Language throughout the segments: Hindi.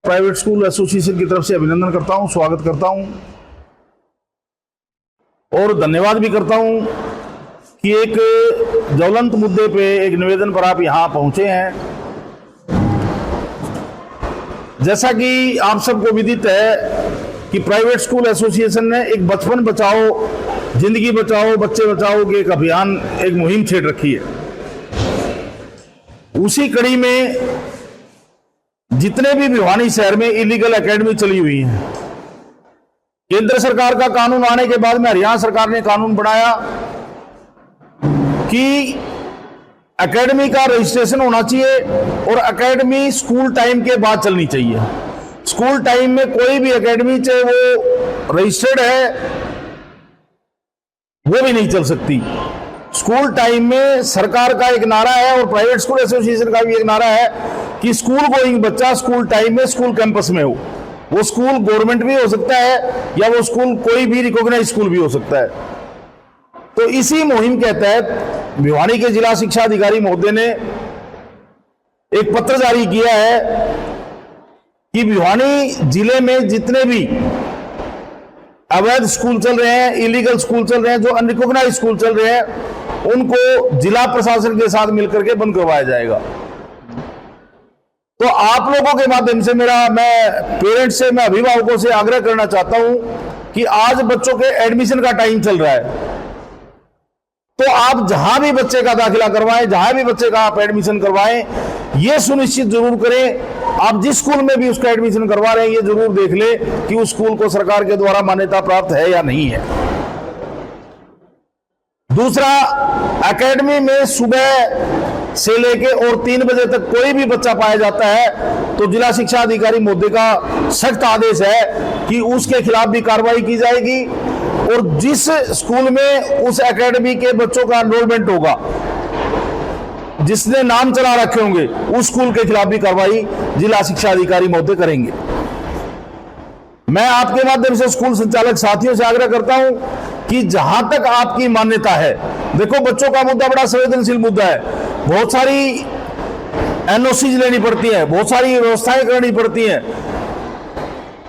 प्राइवेट स्कूल एसोसिएशन की तरफ से अभिनंदन करता हूं, स्वागत करता हूं और धन्यवाद भी करता हूं कि एक ज्वलंत मुद्दे पे एक निवेदन पर आप यहां पहुंचे हैं। जैसा कि आप सबको विदित है कि प्राइवेट स्कूल एसोसिएशन ने एक बचपन बचाओ, जिंदगी बचाओ, बच्चे बचाओ की एक अभियान, एक मुहिम छेड़ रखी है। उसी कड़ी में जितने भी भिवानी शहर में इलीगल एकेडमी चली हुई हैं, केंद्र सरकार का कानून आने के बाद में हरियाणा सरकार ने कानून बनाया कि एकेडमी का रजिस्ट्रेशन होना चाहिए और एकेडमी स्कूल टाइम के बाद चलनी चाहिए। स्कूल टाइम में कोई भी एकेडमी, चाहे वो रजिस्टर्ड है, वो भी नहीं चल सकती। स्कूल टाइम में सरकार का एक नारा है और प्राइवेट स्कूल एसोसिएशन का भी एक नारा है कि स्कूल गोइंग बच्चा स्कूल टाइम में स्कूल कैंपस में हो। वो स्कूल गवर्नमेंट भी हो सकता है या वो स्कूल कोई भी रिकॉग्नाइज स्कूल भी हो सकता है। तो इसी मुहिम के तहत भिवानी के जिला शिक्षा अधिकारी महोदय ने एक पत्र जारी किया है कि भिवानी जिले में जितने भी अवैध स्कूल चल रहे हैं, इलीगल स्कूल चल रहे हैं, जो अनरिकॉग्नाइज स्कूल चल रहे हैं, उनको जिला प्रशासन के साथ मिलकर के बंद करवाया जाएगा। तो आप लोगों के माध्यम से मैं पेरेंट्स से, मैं अभिभावकों से आग्रह करना चाहता हूं कि आज बच्चों के एडमिशन का टाइम चल रहा है, तो आप जहां भी बच्चे का दाखिला करवाएं, जहां भी बच्चे का आप एडमिशन करवाएं, यह सुनिश्चित जरूर करें, आप जिस स्कूल में भी उसका एडमिशन करवा रहे हैं, ये जरूर देख ले कि उस स्कूल को सरकार के द्वारा मान्यता प्राप्त है या नहीं है। दूसरा, एकेडमी में सुबह से लेके और 3 बजे तक कोई भी बच्चा पाया जाता है तो जिला शिक्षा अधिकारी महोदय का सख्त आदेश है कि उसके खिलाफ भी कार्रवाई की जाएगी और जिस स्कूल में उस एकेडमी के बच्चों का एनरोलमेंट होगा, जिसने नाम चला रखे होंगे, उस स्कूल के खिलाफ भी कार्रवाई जिला शिक्षा अधिकारी महोदय करेंगे। मैं आपके माध्यम से स्कूल संचालक साथियों से आग्रह करता हूं कि जहां तक आपकी मान्यता है, देखो बच्चों का मुद्दा बड़ा संवेदनशील मुद्दा है, बहुत सारी एनओसी लेनी पड़ती है, बहुत सारी व्यवस्थाएं करनी पड़ती हैं।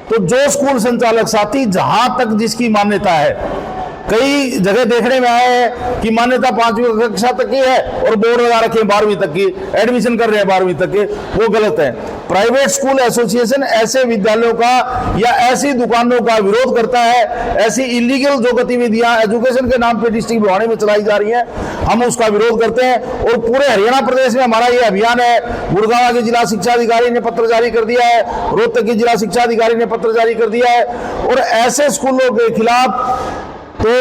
तो जो स्कूल संचालक साथी जहां तक जिसकी मान्यता है, कई जगह देखने में आया है कि मान्यता 5वीं कक्षा तक की है और बोर्ड लगा रखे 12वीं तक की, एडमिशन कर रहे हैं 12वीं तक के, वो गलत है। प्राइवेट स्कूल एसोसिएशन ऐसे विद्यालयों का या ऐसी दुकानों का विरोध करता है, ऐसी इलीगल जो गतिविधियां एजुकेशन के नाम पे डिस्ट्रिक्ट भिवानी में चलाई जा रही हैं, हम उसका विरोध करते हैं और पूरे हरियाणा प्रदेश में हमारा ये अभियान है। गुड़गांव के जिला शिक्षा अधिकारी ने पत्र जारी कर दिया है, रोहतक के जिला शिक्षा अधिकारी ने पत्र जारी कर दिया है और ऐसे स्कूलों के खिलाफ तो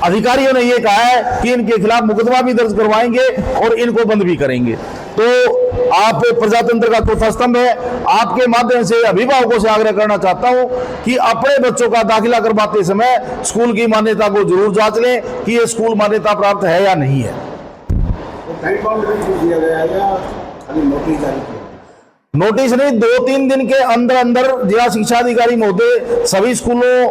अधिकारियों ने यह कहा है कि इनके खिलाफ मुकदमा भी दर्ज करवाएंगे और इनको बंद भी करेंगे। तो आप प्रजातंत्र का चौथा स्तंभ है, आपके माध्यम से अभिभावकों से आग्रह करना चाहता हूं कि अपने बच्चों का दाखिला करवाते समय स्कूल की मान्यता को जरूर जांच लें कि यह स्कूल मान्यता प्राप्त है या नहीं है। नोटिस नहीं, 2-3 दिन के अंदर अंदर जिला शिक्षा अधिकारी महोदय सभी स्कूलों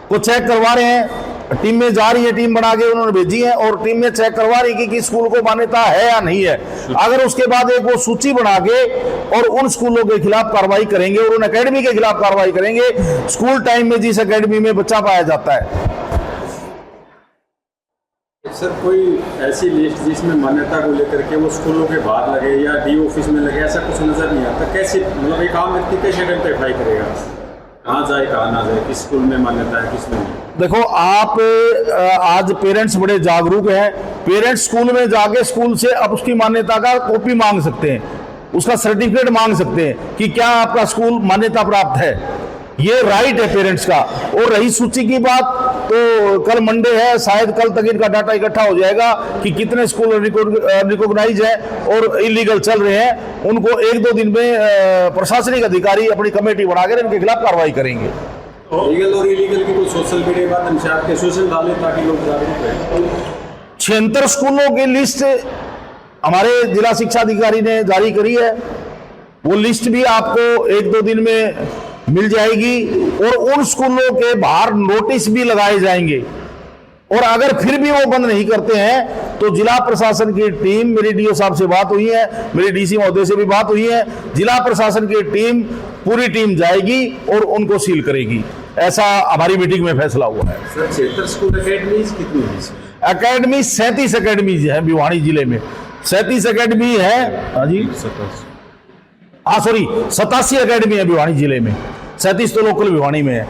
को चेक करवा रहे हैं। टीम में जा रही है, टीम बना के उन्होंने भेजी है और टीम में चेक करवा रही है कि स्कूल को मान्यता है या नहीं है। अगर उसके बाद एक वो सूची बना के और उन स्कूलों के खिलाफ कार्रवाई करेंगे और उन एकेडमी के खिलाफ कार्रवाई करेंगे स्कूल टाइम में जिस एकेडमी में बच्चा पाया जाता है। सर, कोई ऐसी लिस्ट जिसमें मान्यता को लेकर के वो स्कूलों के बाहर लगे या डी ऑफिस में लगे, ऐसा कुछ नजर नहीं आता। कैसे, मतलब एक आम व्यक्ति कैसे आइडेंटिफाई करेगा कहाँ जाए कहाँ ना जाए, किस स्कूल में मान्यता है किस में नहीं? देखो, आप आज पेरेंट्स बड़े जागरूक हैं। पेरेंट्स स्कूल में जाके स्कूल से अब उसकी मान्यता का कॉपी मांग सकते हैं, उसका सर्टिफिकेट मांग सकते हैं कि क्या आपका स्कूल मान्यता प्राप्त है। ये राइट है पेरेंट्स का। और रही सूची की बात, तो कल मंडे है, शायद कल तक इनका डाटा इकट्ठा हो जाएगा कि कितने स्कूल रिकॉग्नाइज है और इलीगल चल रहे हैं। उनको 1-2 दिन में प्रशासनिक अधिकारी अपनी कमेटी बनाकर इनके खिलाफ कार्रवाई करेंगे। लीगल और इलीगल की कोई सोशल मीडिया माध्यम से आपके सोशल डाले ताकि लोग जागरूक रहें। 76 स्कूलों की लिस्ट हमारे जिला शिक्षा अधिकारी ने जारी करी है। वो लिस्ट भी आपको 1-2 दिन में मिल जाएगी और उन स्कूलों के बाहर नोटिस भी लगाए जाएंगे और अगर फिर भी वो बंद नहीं करते हैं तो जिला प्रशासन की टीम, मेरी डीओ साहब से बात हुई है, मेरी डीसी महोदय से भी बात हुई है, जिला प्रशासन की टीम, पूरी टीम जाएगी और उनको सील करेगी। ऐसा हमारी मीटिंग में फैसला हुआ है। सर, क्षेत्र स्कूल एकेडमीज कितनी है? एकेडमी 37 एकेडमीज है भिवानी जिले में, 37 एकेडमी है। हाँ जी, सॉरी 87 एकेडमी है भिवानी जिले में, 37 तो लोकल भिवानी में है।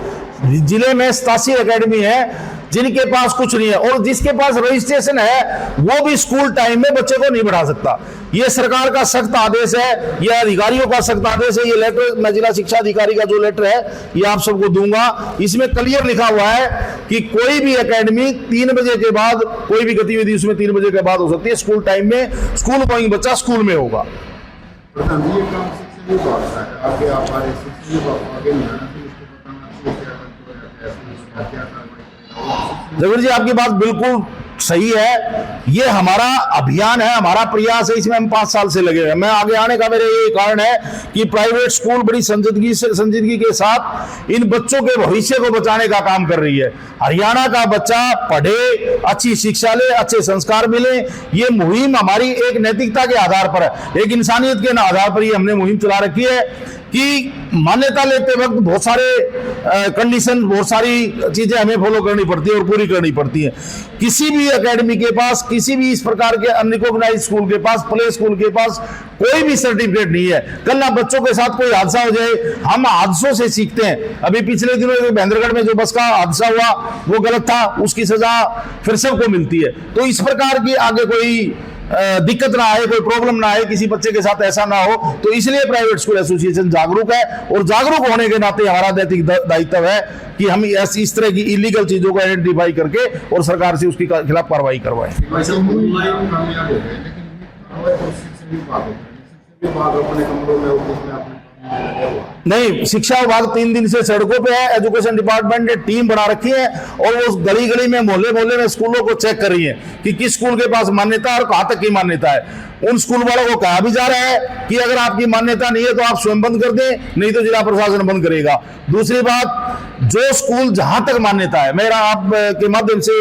जिले में 87 एकेडमी है जिनके पास कुछ नहीं है, और जिसके पास रजिस्ट्रेशन है वो भी स्कूल टाइम में बच्चे को नहीं बढ़ा सकता। ये सरकार का सख्त आदेश है, ये अधिकारियों का सख्त आदेश है। ये लेटर मैं जिला शिक्षा अधिकारी का जो लेटर है ये आप सबको दूंगा। इसमें क्लियर लिखा हुआ है कि कोई भी एकेडमी 3 बजे के बाद, कोई भी गतिविधि उसमें 3 बजे के बाद हो सकती है। स्कूल टाइम में स्कूल गोइंग बच्चा स्कूल में होगा। प्रधान जी, ये काम शिक्षा विभाग का है, आगे आप हमारे शिक्षा विभाग आगे नहीं आना, फिर इसको बताना क्या करते हो, जगीर जी आपकी बात बिल्कुल सही है। ये हमारा अभियान है, हमारा प्रयास है, इसमें हम 5 साल से लगे हुए हैं। मैं आगे आने का मेरे ये कारण है कि प्राइवेट स्कूल बड़ी संजीदगी के साथ इन बच्चों के भविष्य को बचाने का काम कर रही है। हरियाणा का बच्चा पढ़े, अच्छी शिक्षा ले, अच्छे संस्कार मिले, ये मुहिम हमारी एक नैतिकता के आधार पर है, एक इंसानियत के आधार पर ये हमने मुहिम चला रखी है कि मान्यता लेते वक्त बहुत सारे कंडीशन, बहुत सारी चीजें हमें फॉलो करनी पड़ती है और पूरी करनी पड़ती है। किसी भी एकेडमी के पास, किसी भी इस प्रकार के अनरिकॉग्नाइज्ड स्कूल के पास, प्ले स्कूल के पास कोई भी सर्टिफिकेट नहीं है। कल ना बच्चों के साथ कोई हादसा हो जाए, हम हादसों से सीखते हैं। अभी पिछले दिनों महेंद्रगढ़ में जो बस का हादसा हुआ वो गलत था, उसकी सजा फिर सबको मिलती है। तो इस प्रकार की आगे कोई दिक्कत ना आए, कोई प्रॉब्लम ना आए, किसी बच्चे के साथ ऐसा ना हो, तो इसलिए प्राइवेट स्कूल एसोसिएशन जागरूक है। और जागरूक होने के नाते हमारा नैतिक दायित्व है कि हम इस तरह की इलीगल चीजों को आइडेंटिफाई करके और सरकार से उसके खिलाफ कार्रवाई करवाएं। नहीं, शिक्षा विभाग 3 दिन से सड़कों पे है। एजुकेशन डिपार्टमेंट ने टीम बना रखी है और वो गली गली में, मोहल्ले मोहल्ले में स्कूलों को चेक कर रही है कि किस स्कूल के पास मान्यता है और कहां तक की मान्यता है। उन स्कूल वालों को कहा भी जा रहा है कि अगर आपकी मान्यता नहीं है तो आप स्वयं बंद कर दें, नहीं तो जिला प्रशासन बंद करेगा। दूसरी बात, जो स्कूल जहां तक मान्यता है, मेरा आप के माध्यम से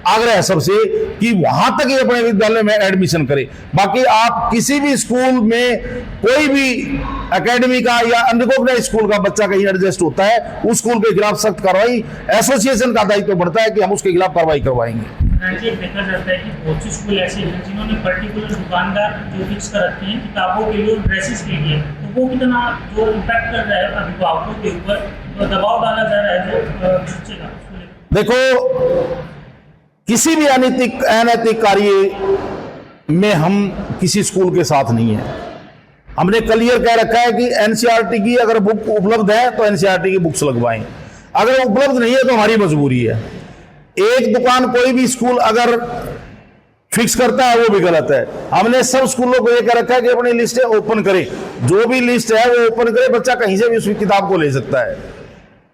आग्रह है सबसे कि वहां तक ही अपने विद्यालय में एडमिशन करें। बाकी आप किसी भी स्कूल में, कोई भी एकेडमी का या अनरिकॉग्नाइज्ड स्कूल का बच्चा कहीं एडजस्ट होता है, उस स्कूल के खिलाफ सख्त कार्रवाई एसोसिएशन का दायित्व बढ़ता है कि हम उसके खिलाफ कार्रवाई करवाएंगे। देखा जाता है कि बहुत से स्कूल ऐसे हैं जिन्होंने पर्टिकुलर दुकानदार जो फिक्स कर रखते हैं किताबों के लिए और ड्रेसेस के लिए, तो वो कितना जो इम्पैक्ट कर रहा है अभिभावकों के ऊपर, तो दबाव डाला जा रहा है जो बच्चे का। देखो, किसी भी अनैतिक कार्य में हम किसी स्कूल के साथ नहीं है। हमने क्लियर कह रखा है कि एनसीईआरटी की अगर बुक उपलब्ध है तो एनसीईआरटी की बुक्स लगवाएं, अगर उपलब्ध नहीं है तो हमारी मजबूरी है। एक दुकान कोई भी स्कूल अगर फिक्स करता है वो भी गलत है। हमने सब स्कूलों को ये कह रखा है कि अपनी लिस्टें ओपन करें, जो भी लिस्ट है वो ओपन करें, बच्चा कहीं से भी उस किताब को ले सकता है।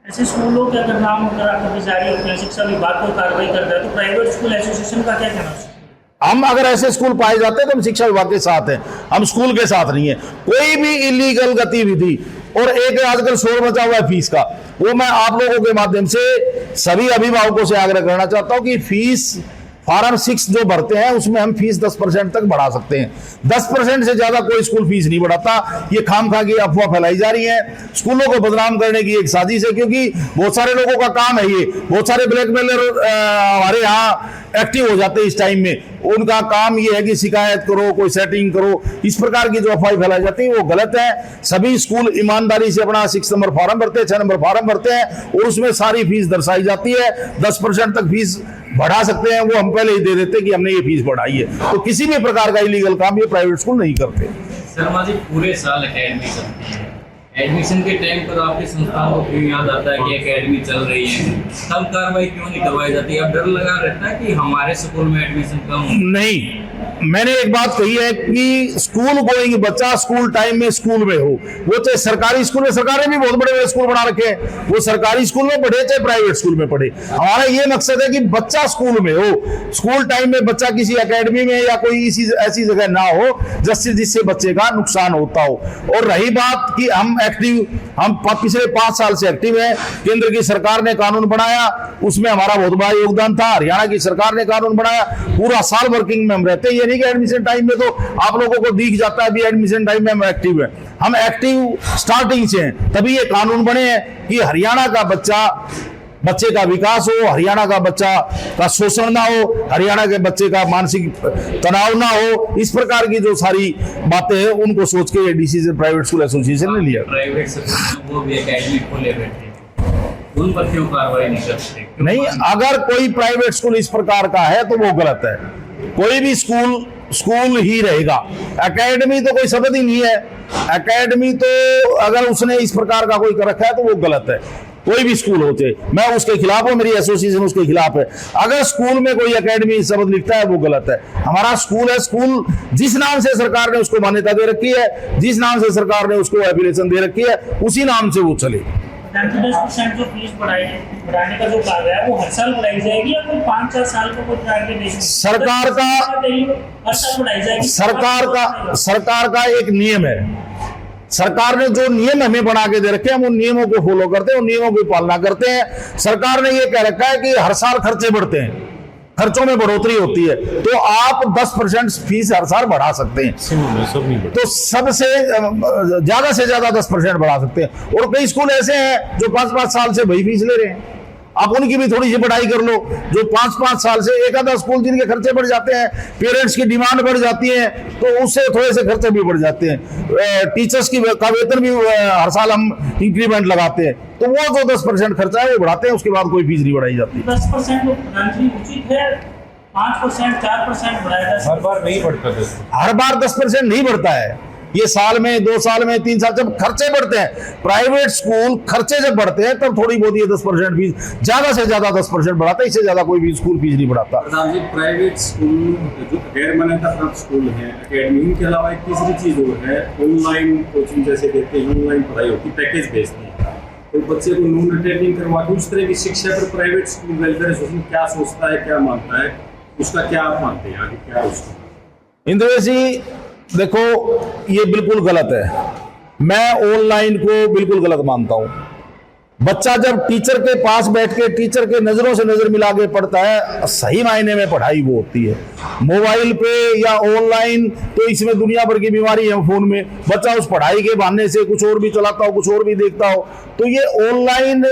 ऐसे स्कूलों के अगर नाम अगर कभी जारी होते हैं, शिक्षा विभाग को कार्रवाई करता है, तो प्राइवेट स्कूल एसोसिएशन का क्या कहना है? हम अगर ऐसे स्कूल पाए जाते हैं तो हम शिक्षा विभाग के साथ हैं, हम स्कूल के साथ नहीं है। कोई भी इलीगल गतिविधि, और एक आजकल शोर मचा हुआ है फीस का, वो मैं आप लोगों के माध्यम से सभी अभिभावकों से आग्रह करना चाहता हूं कि फीस फॉर्म 6 जो भरते हैं उसमें हम फीस 10% तक बढ़ा सकते हैं। 10% से ज्यादा कोई स्कूल फीस नहीं बढ़ाता। ये खामखा की अफवाह फैलाई जा रही है, स्कूलों को बदनाम करने की एक साजिश है, क्योंकि बहुत सारे लोगों का काम है ये। बहुत सारे ब्लैकमेलर हमारे यहाँ एक्टिव हो जाते हैं इस टाइम में, उनका काम ये है कि शिकायत करो, कोई सेटिंग करो। इस प्रकार की जो अफवाह फैलाई जाती है वो गलत है। सभी स्कूल ईमानदारी से अपना 6 नंबर फॉर्म भरते हैं, 6 नंबर फॉर्म भरते हैं और उसमें सारी फीस दर्शाई जाती है। 10% तक फीस बढ़ा सकते हैं, वो हम पहले ही दे देते कि हमने ये फीस बढ़ाई है। तो किसी भी प्रकार का इलीगल काम ये प्राइवेट स्कूल नहीं करते। शर्मा जी, पूरे साल एकेडमी चलती है, एडमिशन के टाइम पर आपके संस्थान को क्यों याद आता है कि एकेडमी चल रही है, तब कार्रवाई क्यों नहीं करवाई जाती है? अब डर लगा रहता है कि हमारे स्कूल में एडमिशन कम नहीं, मैंने एक बात कही है कि स्कूल गोइंग बच्चा स्कूल टाइम में स्कूल में हो, वो चाहे सरकारी स्कूल में, सरकार ने भी बहुत बड़े बड़े स्कूल बना रखे हैं, वो सरकारी स्कूल में पढ़े चाहे प्राइवेट स्कूल में पढ़े। हमारा ये मकसद है कि बच्चा स्कूल में हो, स्कूल टाइम में बच्चा किसी एकेडमी में या कोई ऐसी जगह ना हो जिससे बच्चे का नुकसान होता हो। और रही बात कि हम पिछले 5 साल से एक्टिव हैं, केंद्र की सरकार ने कानून बनाया, उसमें हमारा बहुत बड़ा योगदान था, हरियाणा की सरकार ने कानून बनाया, पूरा साल वर्किंग में हम रहते हैं। ये नहीं कि एडमिशन टाइम में तो आप लोगों को दिख जाता है भी एडमिशन टाइम में हम एक्टिव हैं, हम एक्टिव स्टार्टिंग से हैं, तभी ये कानून बने हैं कि हरियाणा का बच्चे का विकास हो, हरियाणा का बच्चा का शोषण ना हो, हरियाणा के बच्चे का मानसिक तनाव ना हो। इस प्रकार की जो सारी बातें हैं उनको सोच के ये डिसीजन प्राइवेट स्कूल एसोसिएशन ने लिया। प्राइवेट स्कूल वो भी एकेडमी खोले बैठे, उन पर क्यों कार्रवाई नहीं करते? नहीं, अगर कोई प्राइवेट स्कूल इस प्रकार का है तो वो गलत है। कोई भी स्कूल ही रहेगा, एकेडमी तो कोई शब्द ही नहीं है। एकेडमी तो अगर उसने इस प्रकार का कोई कर रखा है तो वो गलत है। कोई भी स्कूल होते, मैं उसके खिलाफ हूं, मेरी एसोसिएशन उसके खिलाफ है। अगर स्कूल में कोई एकेडमी शब्द लिखता है वो गलत है। हमारा स्कूल है, स्कूल जिस नाम से सरकार ने उसको मान्यता दे रखी है, जिस नाम से सरकार ने उसको एफिलिएशन दे रखी है, उसी नाम से वो चले। 10% जो फीस बढ़ाने का जो कार्य है वो हर साल बढ़ाई जाएगी या कोई 5-4 साल का कोई टारगेट नहीं? सरकार का हर साल बढ़ाई जाएगी। सरकार का एक नियम है, सरकार ने जो नियम हमें बना के दे रखे हैं हम उन नियमों को फॉलो करते हैं, उन नियमों की पालना करते हैं। सरकार ने ये कह रखा है कि हर साल खर्चे बढ़ते हैं, खर्चों में बढ़ोतरी होती है, तो आप 10% फीस हर साल बढ़ा सकते हैं, तो सबसे ज्यादा से ज्यादा 10% बढ़ा सकते हैं। और कई स्कूल ऐसे हैं जो 5-5 साल से वही फीस ले रहे हैं, आप उनकी भी थोड़ी सी बढ़ाई कर लो। जो 5-5 साल से एक आधा स्कूल जिनके खर्चे बढ़ जाते हैं, पेरेंट्स की डिमांड बढ़ जाती है, तो उससे थोड़े से खर्चे भी बढ़ जाते हैं। टीचर्स का वेतन भी हर साल हम इंक्रीमेंट लगाते हैं, तो वो जो 10% खर्चा है वो बढ़ाते हैं, उसके बाद कोई फीस नहीं बढ़ाई जाती। 10% उचित है, 5%, 4% बढ़ाया हर बार नहीं बढ़ता, हर बार 10% नहीं बढ़ता है। ये साल में, 2 साल में, 3 साल, जब खर्चे बढ़ते हैं, प्राइवेट स्कूल खर्चे जब बढ़ते हैं तब थोड़ी बहुत ये 10% फीस, ज्यादा से ज्यादा 10% बढ़ाता है, इससे ज्यादा कोई भी स्कूल फीस नहीं बढ़ाता। प्रधान जी, प्राइवेट स्कूल जो गैर मान्यता प्राप्त स्कूल है, एकेडमी के अलावा एक तीसरी चीज वो है ऑनलाइन कोचिंग जैसे देते हैं, ऑनलाइन पढ़ाई होती है, पैकेज भेजते हैं, तो बच्चे को नॉन अटेंडिंग करवा के उस तरह की शिक्षा पर प्राइवेट स्कूल वेलफेयर एसोसिएशन क्या सोचता है, क्या मानता है, उसका क्या आप मानते हैं, आगे क्या उसका? इंद्र जी देखो, ये बिल्कुल गलत है, मैं ऑनलाइन को बिल्कुल गलत मानता हूं। बच्चा जब टीचर के पास बैठ के टीचर के नजरों से नजर मिला के पढ़ता है, सही मायने में पढ़ाई वो होती है। मोबाइल पे या ऑनलाइन तो इसमें दुनिया भर की बीमारी है फोन में, बच्चा उस पढ़ाई के बहाने से कुछ और भी चलाता हो, कुछ और भी देखता हो, तो ये ऑनलाइन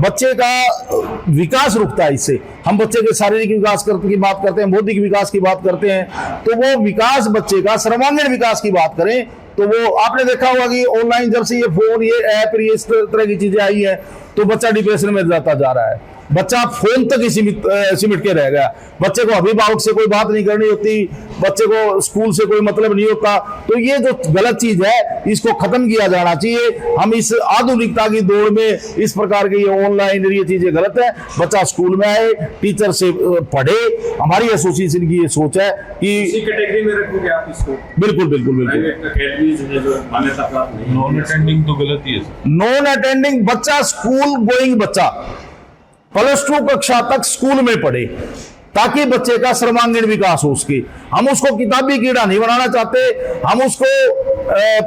बच्चे का विकास रुकता है। इससे हम बच्चे के शारीरिक विकास की बात करते हैं, बौद्धिक विकास की बात करते हैं, तो वो विकास बच्चे का सर्वांगीण विकास की बात करें तो वो आपने देखा होगा कि ऑनलाइन जब से ये फोन, ये ऐप, ये इस तरह की चीजें आई है तो बच्चा डिप्रेशन में जाता जा रहा है। बच्चा फोन तक ही सिमट के रह गया। बच्चे को अभिभावक से कोई बात नहीं करनी होती, बच्चे को स्कूल से कोई मतलब नहीं होता। तो ये जो गलत चीज है इसको खत्म किया जाना चाहिए। हम इस आधुनिकता की दौड़ में इस प्रकार के ये ऑनलाइन ये चीजें गलत है। बच्चा स्कूल में आए, टीचर से पढ़े। हमारी एसोसिएशन की ये सोच है कि इसी कैटेगरी में रखोगे आप इसको? बिल्कुल बिल्कुल बिल्कुल। प्राइवेट अकेडमीज है जो मान्यता प्राप्त नहीं, नॉन अटेंडिंग तो गलत ही है। नॉन अटेंडिंग बच्चा, स्कूल गोइंग बच्चा +2 कक्षा तक स्कूल में पढ़े ताकि बच्चे का सर्वांगीण विकास हो। उसकी हम उसको किताबी कीड़ा नहीं बनाना चाहते, हम उसको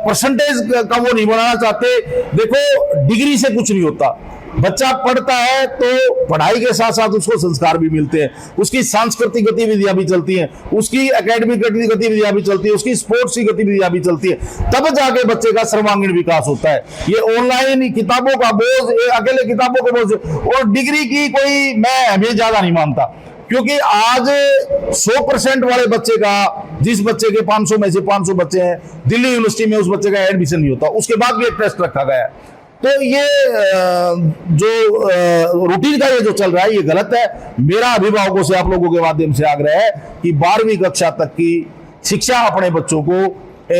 परसेंटेज का वो नहीं बनाना चाहते। देखो, डिग्री से कुछ नहीं होता। बच्चा पढ़ता है तो पढ़ाई के साथ साथ उसको संस्कार भी मिलते हैं, उसकी सांस्कृतिक गतिविधियां भी चलती हैं, उसकी एकेडमिक गतिविधियां भी चलती है, उसकी स्पोर्ट्स की गतिविधियां भी चलती है, तब जाके बच्चे का सर्वांगीण विकास होता है। ये ऑनलाइन किताबों का बोझ, अकेले किताबों का बोझ और डिग्री की कोई मैं हमें ज्यादा नहीं मानता, क्योंकि आज 100% वाले बच्चे का, जिस बच्चे के 500 में से 500 बच्चे हैं, दिल्ली यूनिवर्सिटी में उस बच्चे का एडमिशन नहीं होता, उसके बाद भी एक टेस्ट रखा गया है। तो ये जो रूटीन का ये जो चल रहा है ये गलत है। मेरा अभिभावकों से, आप लोगों के माध्यम से आग्रह है कि 12वीं कक्षा तक की शिक्षा अपने बच्चों को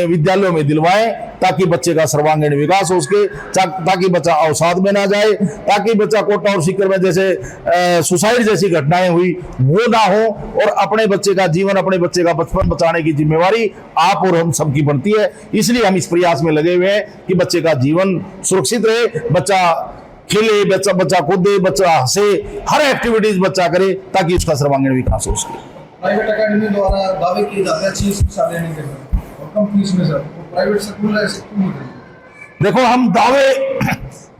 विद्यालयों में दिलवाएं, ताकि बच्चे का सर्वांगीण विकास हो सके, ताकि बच्चा अवसाद में ना जाए, ताकि बच्चा कोटा और सीकर में जैसे सुसाइड जैसी घटनाएं हुई वो ना हो, और अपने बच्चे का जीवन, अपने बच्चे का बचपन बचाने की जिम्मेवारी आप और हम सबकी बनती है। इसलिए हम इस प्रयास में लगे हुए हैं कि बच्चे का जीवन सुरक्षित रहे, बच्चा खेले, बच्चा कूदे, बच्चा हंसे, हर एक्टिविटीज बच्चा करे, ताकि उसका सर्वांगीण विकास हो सके। प्राइवेट एकेडमी द्वारा दावे किए जाते हैं अच्छी शिक्षा देने के लिए और कम फीस में सर, तो प्राइवेट स्कूल ऐसे क्यों नहीं करते? देखो, हम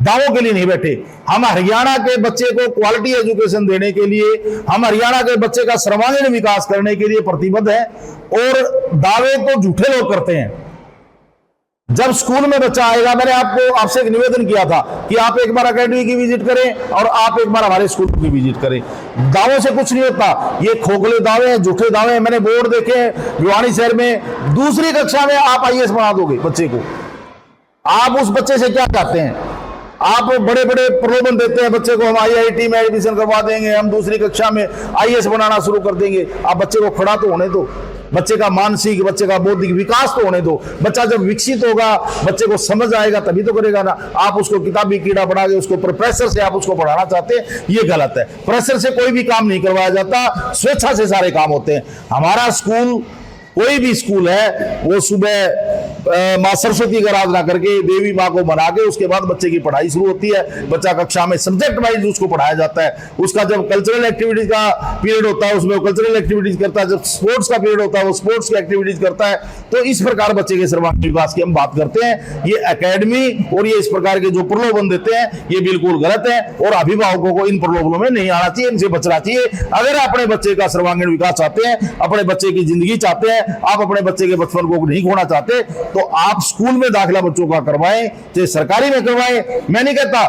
दावों के लिए नहीं बैठे। हम हरियाणा के बच्चे को क्वालिटी एजुकेशन देने के लिए, हम हरियाणा के बच्चे का सर्वांगीण विकास करने के लिए प्रतिबद्ध हैं, और दावे तो झूठे लोग करते हैं। जब स्कूल में बच्चा आएगा, मैंने आपसे एक निवेदन किया था कि आप एक बार एकेडमी की विजिट करें और आप एक बार हमारे स्कूल की विजिट करें। दावों से कुछ नहीं होता, ये खोखले दावे हैं, झूठे दावे हैं। मैंने बोर्ड देखे हैं भिवानी शहर में, दूसरी कक्षा में आप IAS बना दोगे बच्चे को। आप उस बच्चे से क्या चाहते हैं? आप बड़े बड़े प्रलोभन देते हैं बच्चे को, हम IIT में एडमिशन करवा देंगे, हम दूसरी कक्षा में IAS बनाना शुरू कर देंगे। आप बच्चे को खड़ा तो होने दो, बच्चे का मानसिक, बच्चे का बौद्धिक विकास तो होने दो। बच्चा जब विकसित होगा, बच्चे को समझ आएगा, तभी तो करेगा ना। आप उसको किताबी कीड़ा बना के उसको प्रेशर से आप उसको पढ़ाना चाहते हैं, ये गलत है। प्रेशर से कोई भी काम नहीं करवाया जाता, स्वेच्छा से सारे काम होते हैं। हमारा स्कूल, कोई भी स्कूल है, वो सुबह माँ सरस्वती की आराधना करके, देवी माँ को मना के, उसके बाद बच्चे की पढ़ाई शुरू होती है। बच्चा कक्षा में सब्जेक्ट वाइज उसको पढ़ाया जाता है। उसका जब कल्चरल एक्टिविटीज का पीरियड होता है, उसमें वो कल्चरल एक्टिविटीज करता है। जब स्पोर्ट्स का पीरियड होता है, वो स्पोर्ट्स की एक्टिविटीज करता है। तो इस प्रकार बच्चे के सर्वांगीण विकास की हम बात करते हैं। ये एकेडमी और ये इस प्रकार के जो प्रलोभन देते हैं, ये बिल्कुल गलत है, और अभिभावकों को इन प्रलोभनों में नहीं आना चाहिए, इनसे बचना चाहिए। अगर अपने बच्चे का सर्वांगीण विकास चाहते हैं, अपने बच्चे की जिंदगी चाहते हैं, आप अपने बच्चे के बचपन को नहीं खोना चाहते, तो आप स्कूल में दाखिला बच्चों का करवाएं, चाहे सरकारी में करवाएं। मैं नहीं कहता,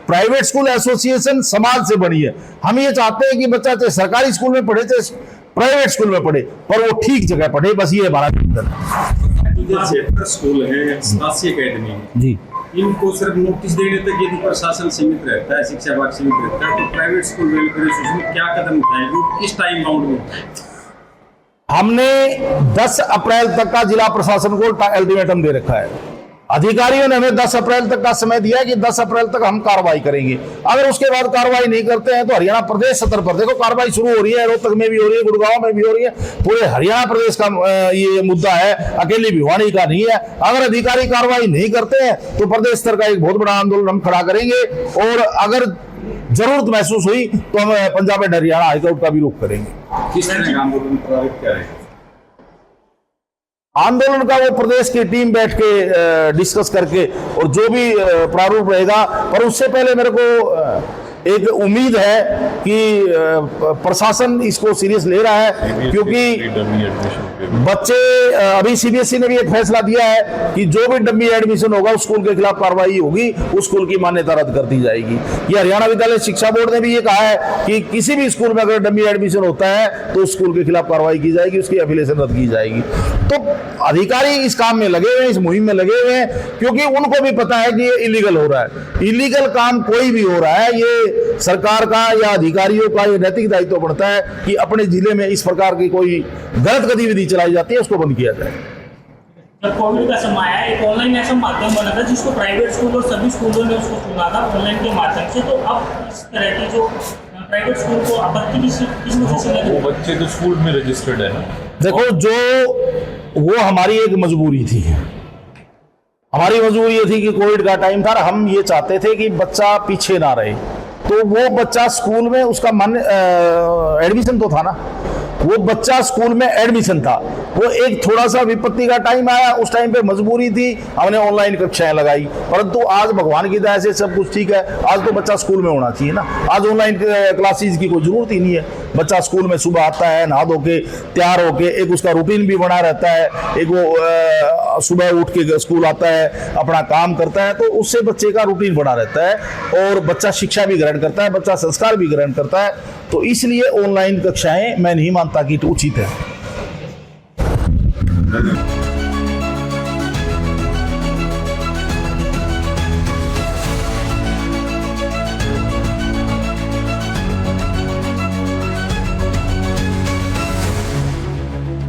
प्राइवेट स्कूल एसोसिएशन समाज से बनी है। हम ये चाहते हैं कि बच्चा चाहे सरकारी स्कूल में पढ़े, चाहे प्राइवेट स्कूल में पढ़े, पर वो ठीक जगह पढ़े। बस ये हमारा जो स्कूल है, शासकीय एकेडमी जी, इनको सिर्फ नोटिस देने तक यदि प्रशासन सीमित रहता है, शिक्षा विभाग सीमित रहता है, तो प्राइवेट स्कूल वेलफेयर एसोसिएशन में क्या कदम उठाएंगे, किस टाइम बाउंड में? हमने 10 अप्रैल तक का जिला प्रशासन को अल्टीमेटम दे रखा है। अधिकारियों ने हमें 10 अप्रैल तक का समय दिया है कि 10 अप्रैल तक हम कार्रवाई करेंगे। अगर उसके बाद कार्रवाई नहीं करते हैं तो हरियाणा प्रदेश स्तर पर, देखो कार्रवाई शुरू हो रही है, रोहतक में भी हो रही है, गुड़गांव में भी हो रही है, पूरे हरियाणा प्रदेश का ये मुद्दा है, अकेली भिवानी का नहीं है। अगर अधिकारी कार्रवाई नहीं करते हैं तो प्रदेश स्तर का एक बहुत बड़ा आंदोलन हम खड़ा करेंगे, और अगर जरूरत महसूस हुई तो हम पंजाब एंड हरियाणा हाईकोर्ट का भी रुख करेंगे। किस तरह का आंदोलन प्रभावित करेगा? आंदोलन का वो प्रदेश की टीम बैठ के डिस्कस करके, और जो भी प्रारूप रहेगा। पर उससे पहले मेरे को एक उम्मीद है कि प्रशासन इसको सीरियस ले रहा है, क्योंकि बच्चे, अभी CBSE ने भी एक फैसला दिया है कि जो भी डमी एडमिशन होगा उस स्कूल के खिलाफ कार्रवाई होगी, उस स्कूल की मान्यता रद्द कर दी जाएगी। ये हरियाणा विद्यालय शिक्षा बोर्ड ने भी ये कहा है कि किसी भी स्कूल में अगर डमी एडमिशन होता है तो उस स्कूल के खिलाफ कार्रवाई की जाएगी, उसकी एफिलिएशन रद्द की जाएगी। तो अधिकारी इस काम में लगे हुए हैं, इस मुहिम में लगे हुए हैं, क्योंकि उनको भी पता है कि ये इलीगल हो रहा है। इलीगल काम कोई भी हो रहा है, ये सरकार का या अधिकारियों का ये नैतिक दायित्व बनता है कि अपने जिले में इस प्रकार की कोई गलत गतिविधि चलाई जाती है उसको बंद किया जाए। जब कोविड का समय आया, एक ऑनलाइन ऐसा माध्यम बना था जिसको प्राइवेट स्कूल और सभी स्कूलों ने उसको चुना था ऑनलाइन के माध्यम से। तो अब इस तरह की जो प्राइवेट स्कूल को आपत्ति किस वजह से लगी? वो बच्चे तो स्कूल में रजिस्टर्ड है ना। देखो, जो वो हमारी एक मजबूरी थी। हमारी मजबूरी ये थी कि कोविड का टाइम था, हम ये चाहते थे कि बच्चा पीछे ना रहे। तो वो बच्चा स्कूल में, उसका मन एडमिशन तो था ना, वो बच्चा स्कूल में एडमिशन था। वो एक थोड़ा सा विपत्ति का टाइम आया, उस टाइम पे मजबूरी थी, हमने ऑनलाइन कक्षाएं लगाई। परंतु आज भगवान की दया से सब कुछ ठीक है। आज तो बच्चा स्कूल में होना चाहिए ना। आज ऑनलाइन क्लासेस की कोई जरूरत ही नहीं है। बच्चा स्कूल में सुबह आता है, नहा धो के तैयार होके, एक उसका रूटीन भी बना रहता है, एक वो सुबह उठ के स्कूल आता है, अपना काम करता है, तो उससे बच्चे का रूटीन बना रहता है और बच्चा शिक्षा भी ग्रहण करता है, बच्चा संस्कार भी ग्रहण करता है। तो इसलिए ऑनलाइन कक्षाएं मैं नहीं मानता कि उचित है।